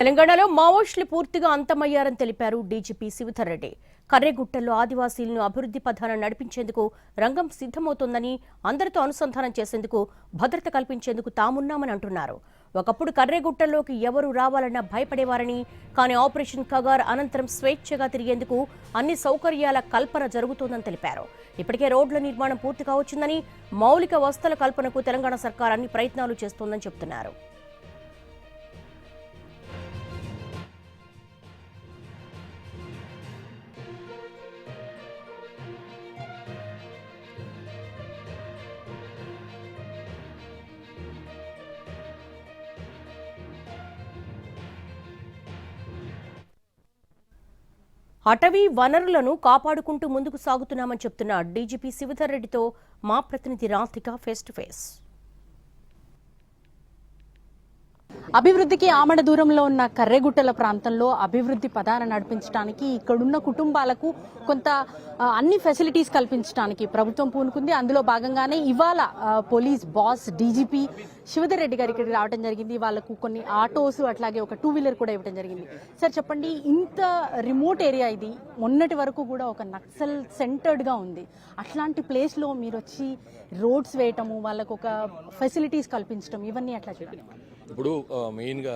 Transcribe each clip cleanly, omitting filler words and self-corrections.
తెలంగాణలో మావోయిస్టులు పూర్తిగా అంతమయ్యారని తెలిపారు డీజీపీ శివధర్ రెడ్డి. కర్రెగుట్టల్లో ఆదివాసీలను అభివృద్ధి పథాన నడిపించేందుకు రంగం సిద్ధమవుతోందని, అందరితో అనుసంధానం చేసేందుకు భద్రత కల్పించేందుకు తామున్నామని అంటున్నారు. ఒకప్పుడు కర్రెగుట్టల్లోకి ఎవరు రావాలన్నా భయపడేవారని, కానీ ఆపరేషన్ కగార్ అనంతరం స్వేచ్ఛగా తిరిగేందుకు అన్ని సౌకర్యాల కల్పన జరుగుతోందని తెలిపారు. ఇప్పటికే రోడ్ల నిర్మాణం పూర్తి కావచ్చిందని, మౌలిక వసతుల కల్పనకు తెలంగాణ సర్కార్ అన్ని ప్రయత్నాలు చేస్తోందని చెబుతున్నారు. అటవీ వనరులను కాపాడుకుంటూ ముందుకు సాగుతున్నామని చెప్తున్న డీజీపీ శివధర్ రెడ్డితో మా ప్రతినిధి రాధిక ఫేస్ టు ఫేస్. అభివృద్ధికి ఆమడ దూరంలో ఉన్న కర్రెగుట్టల ప్రాంతంలో అభివృద్ధి పదాన నడిపించడానికి ఇక్కడున్న కుటుంబాలకు కొంత అన్ని ఫెసిలిటీస్ కల్పించడానికి ప్రభుత్వం పూనుకుంది. అందులో భాగంగానే ఇవాళ police boss DGP Shivadhar Reddy గారి ఇక్కడికి రావడం జరిగింది. వాళ్ళకు కొన్ని ఆటోస్ అట్లాగే ఒక 2-వీలర్ కూడా ఇవ్వడం జరిగింది. సార్ చెప్పండి, ఇంత రిమోట్ ఏరియా ఇది, మొన్నటి వరకు కూడా ఒక నక్సల్ సెంటర్డ్గా ఉంది. అట్లాంటి ప్లేస్లో మీరు వచ్చి రోడ్స్ వేయటము, వాళ్ళకు ఒక ఫెసిలిటీస్ కల్పించడం, ఇవన్నీ ఎట్లా చేయాలి? ఇప్పుడు మెయిన్గా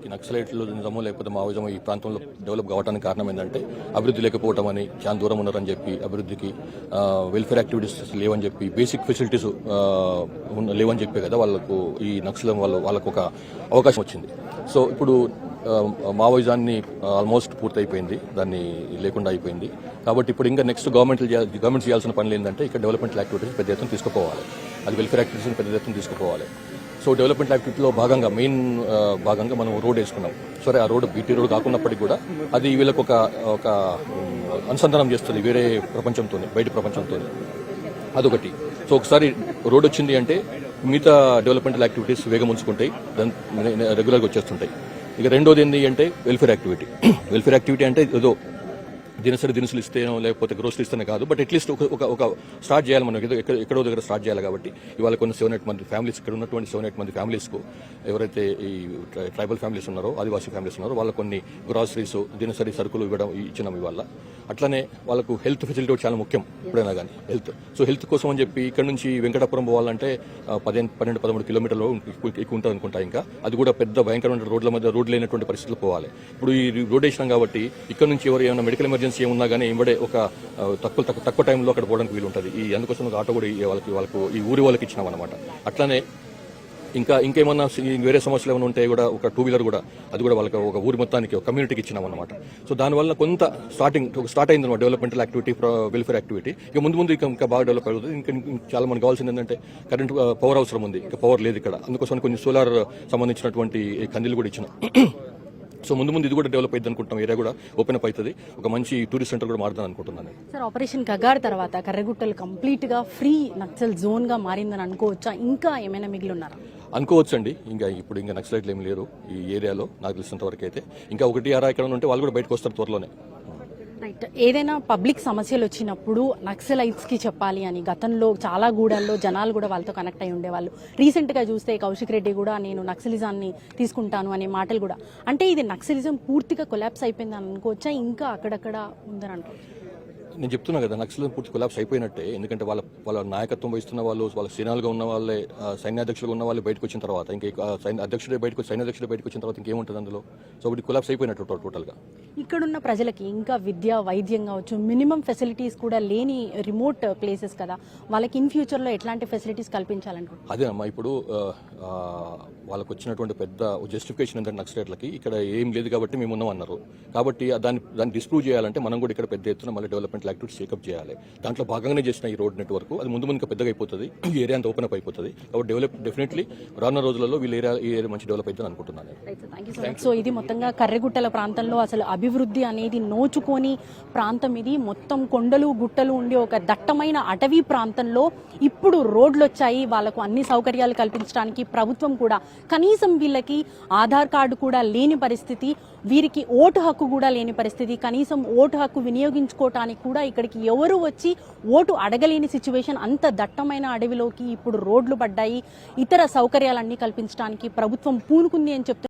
ఈ నక్సలైట్లు నిజమో లేకపోతే మావోయిజమో ఈ ప్రాంతంలో డెవలప్ కావడానికి కారణం ఏంటంటే అభివృద్ధి లేకపోవడం అని, చాలా దూరం ఉన్నారని చెప్పి, అభివృద్ధికి వెల్ఫేర్ యాక్టివిటీస్ లేవని చెప్పి, బేసిక్ ఫెసిలిటీస్ లేవని చెప్పే కదా వాళ్ళకు ఈ నక్సలం వాళ్ళకు ఒక అవకాశం వచ్చింది. సో ఇప్పుడు మావోయిజాన్ని ఆల్మోస్ట్ పూర్తయిపోయింది, దాన్ని లేకుండా అయిపోయింది. కాబట్టి ఇప్పుడు ఇంకా నెక్స్ట్ గవర్నమెంట్ చేయాల్సిన పనులు ఏంటంటే ఇక్కడ డెవలప్మెంట్ యాక్టివిటీస్ పెద్ద ఎత్తున తీసుకుపోవాలి, అది వెల్ఫేర్ యాక్టివిటీస్ పెద్ద ఎత్తున తీసుకుపోవాలి. సో డెవలప్మెంట్ యాక్టివిటీలో భాగంగా మెయిన్ భాగంగా మనం రోడ్ వేసుకున్నాం. సరే, ఆ రోడ్ బీటీ రోడ్ కాకున్నప్పటికీ కూడా అది వీళ్ళకు ఒక అనుసంధానం చేస్తుంది వేరే ప్రపంచంతో, బయట ప్రపంచంతో. అదొకటి. సో ఒకసారి రోడ్ వచ్చింది అంటే మిగతా డెవలప్మెంటల్ యాక్టివిటీస్ వేగం ఉంచుకుంటాయి, రెగ్యులర్గా వచ్చేస్తుంటాయి. ఇక రెండోది ఏంటి అంటే వెల్ఫేర్ యాక్టివిటీ. వెల్ఫేర్ యాక్టివిటీ అంటే ఏదో దినసరి దినుసులు ఇస్తేనో లేకపోతే గ్రోసరీ ఇస్తేనే కాదు, బట్ అట్లీస్ట్ ఒక స్టార్ట్ చేయాలి మనం, ఎక్కడో దగ్గర స్టార్ట్ చేయాలి. కాబట్టి ఇవాళ కొన్ని 7-8 మంది ఫ్యామిలీస్, ఇక్కడ ఉన్నటువంటి 7-8 మంది ఫ్యామిలీస్కు, ఎవరైతే ఈ ట్రైబల్ ఫ్యామిలీస్ ఉన్నారో, ఆదివాసీ ఫ్యామిలీస్ ఉన్నారో, వాళ్ళకు కొన్ని గ్రాసరీస్, దినసరి సరుకులు ఇచ్చినాం ఇవాళ. అట్లనే వాళ్ళకు హెల్త్ ఫెసిలిటీ చాలా ముఖ్యం ఎప్పుడైనా కానీ, హెల్త్. సో హెల్త్ కోసం అని చెప్పి ఇక్కడ నుంచి వెంకటాపురం పోవాలంటే 12-13 కిలోమీటర్లు ఎక్కువ ఉంటుంది అనుకుంటా. ఇంకా అది కూడా పెద్ద భయంకరమైన రోడ్ల మధ్య, రోడ్లు లేనటువంటి పరిస్థితులు పోవాలి. ఇప్పుడు ఈ రోడ్ వేసినాం కాబట్టి ఇక్కడ నుంచి ఎవరు ఏమైనా మెడికల్ ఎమర్జెన్సీ ఏమున్నా కానీ ఇమ్మడే ఒక తక్కువ టైంలో అక్కడ పోవడానికి వీలు ఉంటుంది. ఈ అందుకోసం ఒక ఆటో కూడా వాళ్ళకు ఈ ఊరి వాళ్ళకి ఇచ్చినాం అనమాట. అట్లానే ఇంకేమన్నా వేరే సమస్యలు ఏమైనా ఉంటే కూడా ఒక 2-వీలర్ కూడా, అది కూడా వాళ్ళకి ఒక ఊరి మొత్తానికి, ఒక కమ్యూనిటీకి ఇచ్చినాం అనమాట. సో దానివల్ల కొంత స్టార్ట్ అయింది అనమాట డెవలప్మెంటల్ యాక్టివిటీ, వెల్ఫేర్ యాక్టివిటీ. ఇక ముందు ఇంకా బాగా డెవలప్ అవుతుంది. ఇంకా చాలా మనకు కావాల్సింది ఏంటంటే కరెంట్, పవర్ అవసరం ఉంది. ఇంకా పవర్ లేదు ఇక్కడ, అందుకోసం కొన్ని సోలార్ సంబంధించినటువంటి కందిలు కూడా ఇచ్చినాం. సో ముందు ఇది కూడా డెవలప్ అయింది అనుకుంటాం, ఏరియా కూడా ఓపెన్ అప్ అవుతుంది, ఒక మంచి టూరిస్ట్ సెంటర్ కూడా మారుతుంది అనుకుంటున్నాను. సార్, ఆపరేషన్ కగార్ తర్వాత కర్రెగుట్టలు కంప్లీట్ గా ఫ్రీ నక్సల్ జోన్ గా మారిందని అనుకోవచ్చా? ఇంకా ఏమైనా మిగిలి ఉన్నారా? అనుకోవచ్చండి. ఇంకా నక్సలైట్లు ఏమి లేరు ఈ ఏరియాలో నాకు తెలిసినంత వరకు అయితే. ఇంకా 1-6 ఎక్కడ ఉంటే వాళ్ళు కూడా బయటకు వస్తారు త్వరలోనే. రైట్. ఏదైనా పబ్లిక్ సమస్యలు వచ్చినప్పుడు నక్సలైట్స్ కి చెప్పాలి అని గతంలో చాలా గూడాల్లో జనాలు కూడా వాళ్ళతో కనెక్ట్ అయి ఉండేవాళ్ళు. రీసెంట్ గా చూస్తే కౌశిక్ రెడ్డి కూడా నేను నక్సలిజాన్ని తీసుకుంటాను అనే మాటలు కూడా. అంటే ఇది నక్సలిజం పూర్తిగా కొలాప్స్ అయిపోయింది అని అనుకోవచ్చా? ఇంకా అక్కడక్కడ ఉందని అనుకోవచ్చు? నేను చెప్తున్నా కదా, నక్సలిజం పూర్తి కొలాప్స్ అయిపోయినట్టే. ఎందుకంటే వాళ్ళ నాయకత్వం వహిస్తున్న వాళ్ళు, వాళ్ళ సేనాలుగా ఉన్న వాళ్ళే, సైన్యాధ్యక్షులుగా ఉన్న వాళ్ళే బయటకు వచ్చిన తర్వాత, సైన్యాధ్యక్షుడే బయటకు వచ్చిన తర్వాత ఇంకేముంటుంది అందులో? సో ఒకటి కొలాప్స్ అయిపోయినట్టు టోటల్గా. ఇక్కడున్న ప్రజలకి ఇంకా విద్య, వైద్యం కావచ్చు, మినిమం ఫెసిలిటీస్ కూడా లేని రిమోట్ ప్లేసెస్ కదా, వాళ్ళకి ఇన్ ఫ్యూచర్ లో ఎట్లాంటి ఫెసిలిటీస్ కల్పించాలనుకుంటున్నారు? అదేనమ్మా, ఇప్పుడు వాళ్ళకు వచ్చినటువంటి పెద్ద జస్టిఫికేషన్ ఏంటంటే నక్సలైట్లకి ఇక్కడ ఏం లేదు కాబట్టి మేము ఉన్నామన్నారు. కాబట్టి దాన్ని డిస్ప్రూవ్ చేయాలంటే మనం కూడా ఇక్కడ పెద్ద ఎత్తున మళ్ళీ డెవలప్మెంట్ యాక్టివిటీస్ చెకప్ చేయాలి. దాంట్లో భాగంగానే చేసిన ఈ రోడ్ నెట్వర్క్ అది ముందు ఇంకా పెద్దగా అయిపోతుంది, ఈ ఏరియా అంతా ఓపెన్ అప్ అయిపోతుంది. కాబట్టి డెఫినెట్లీ రానున్న రోజులలో ఈ ఏరియా మంచి డెవలప్ అవుతుంది అనుకుంటున్నాను. సో ఇది మొత్తంగా కర్రెగుట్టల ప్రాంతంలో అసలు అభివృద్ధి అనేది నోచుకొని ప్రాంతం ఇది. మొత్తం కొండలు గుట్టలు ఉండి ఒక దట్టమైన అటవీ ప్రాంతంలో ఇప్పుడు రోడ్లు వచ్చాయి. వాళ్ళకు అన్ని సౌకర్యాలు కల్పించడానికి ప్రభుత్వం కూడా, కనీసం వీళ్ళకి ఆధార్ కార్డు కూడా లేని పరిస్థితి, వీరికి ఓటు హక్కు కూడా లేని పరిస్థితి, కనీసం ఓటు హక్కు వినియోగించుకోవటానికి కూడా ఇక్కడికి ఎవరు వచ్చి ఓటు అడగలేని సిచ్యువేషన్. అంత దట్టమైన అడవిలోకి ఇప్పుడు రోడ్లు పడ్డాయి. ఇతర సౌకర్యాలన్నీ కల్పించడానికి ప్రభుత్వం పూనుకుంది అని చెప్తున్నారు.